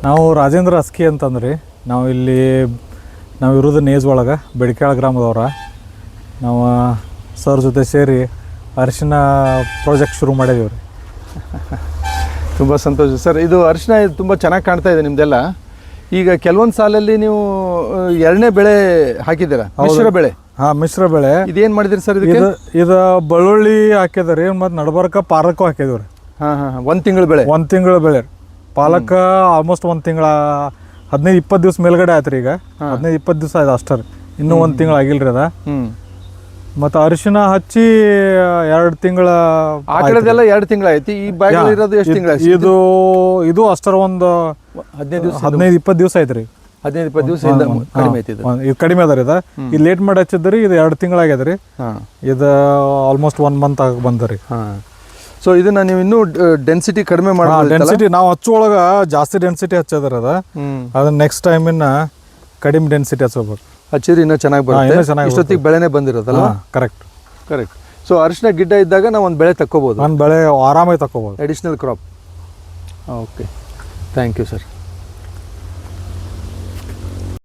ನಾವು ರಾಜೇಂದ್ರ ಅಸ್ಕಿ ಅಂತಂದ್ರಿ. ನಾವು ಇರೋದು ನೇಜ್ ಒಳಗೆ ಬೆಡಕ್ಯಾಳ ಗ್ರಾಮದವ್ರ. ನಾವು ಸರ್ ಜೊತೆ ಸೇರಿ ಅರಿಶಿನ ಪ್ರಾಜೆಕ್ಟ್ ಶುರು ಮಾಡಿದೀವಿ ರೀ. ತುಂಬ ಸಂತೋಷ ಸರ್. ಇದು ಅರಿಶಿನ ತುಂಬ ಚೆನ್ನಾಗಿ ಕಾಣ್ತಾ ಇದೆ ನಿಮ್ಮದೆಲ್ಲ. ಈಗ ಕೆಲವೊಂದು ಸಾಲಲ್ಲಿ ನೀವು ಎರಡನೇ ಬೆಳೆ ಹಾಕಿದ್ದೀರಾ, ಮಿಶ್ರ ಬೆಳೆ. ಹಾಂ, ಮಿಶ್ರ ಬೆಳೆ. ಇದೇನು ಮಾಡಿದಿರಿ ಸರ್ ಇದಕ್ಕೆ? ಇದು ಬೆಳ್ಳುಳ್ಳಿ ಹಾಕಿದ್ರಿ, ಮತ್ತು ನಡ್ಬರ್ಕ ಪಾಲಕ್ ಹಾಕಿದ್ವಿ ರೀ. ಹಾಂ, 1 ತಿಂಗಳ ಬೆಳೆ. 1 ತಿಂಗಳ ಬೆಳೆ ರೀ. ಪಾಲಕ್ ಆಲ್ಮೋಸ್ಟ್ 1 ತಿಂಗಳ 15-20 ದಿವ್ಸ ಮೇಲ್ಗಡೆ ಆಯ್ತು ರೀ. ಈಗ 15-20 ದಿವಸ ಆಯ್ತು ಅಷ್ಟೇ ರೀ, ಇನ್ನೂ 1 ತಿಂಗಳು ಆಗಿಲ್ರಿ ಅದ. ಮತ್ತು ಅರಿಶಿನ ಹಚ್ಚಿ 2 ತಿಂಗಳ. ಆ ಕಡೆದೆಲ್ಲ 2 ತಿಂಗಳು ಆಯ್ತು. ಈ ಬ್ಯಾಗ್ ಇರೋದು ಎಷ್ಟು ತಿಂಗಳು? ಇದು ಅಷ್ಟರ ಒಂದು 15-20 ದಿವಸ ಆಯ್ತು ರೀ. 15-20 ದಿವಸ ಕಡಿಮೆ ಐತಿ. ಇದು ಕಡಿಮೆ ಅದ ರೀ. ಇದು ಲೇಟ್ ಮಾಡಿ ಹಚ್ಚಿದ್ರಿ. ಇದು 2 ತಿಂಗಳು ಆಗ್ಯದ ರೀ. ಇದು ಆಲ್ಮೋಸ್ಟ್ 1 ಮಂತ್ ಆಗಿ ಬಂದ್ರಿ. ಸೊ ಇದನ್ನ ನೀವು ಇನ್ನೂ ಡೆನ್ಸಿಟಿ ಕಡಿಮೆ ಮಾಡಿ. ಡೆನ್ಸಿಟಿ ನಾವು ಹಚ್ಚುವೊಳಗೆ ಜಾಸ್ತಿ ಡೆನ್ಸಿಟಿ ಹಚ್ಚದ್ರ ಅದನ್ನ ನೆಕ್ಸ್ಟ್ ಟೈಮ್ ಇನ್ನ ಕಡಿಮೆ ಡೆನ್ಸಿಟಿ ಹಚ್ಚಬೇಕು. ಹಚ್ಚಿದ್ರೆ ಇನ್ನೂ ಚೆನ್ನಾಗಿ ಬರುತ್ತೆ. ಇಷ್ಟೊತ್ತಿಗೆ ಬೆಳೆನೇ ಬಂದಿರೋದಲ್ಲ. ಕರೆಕ್ಟ್. ಸೊ ಅರಿಶಿನ ಗಿಡ್ಡ ಇದ್ದಾಗ ನಾವು ಒಂದು ಬೆಳೆ ತಕ್ಕೋಬೋದು, ಒಂದು ಬೆಳೆ ಆರಾಮಾಗಿ ತಕ್ಕೋಬೋದು, additional crop. Okay, thank you sir.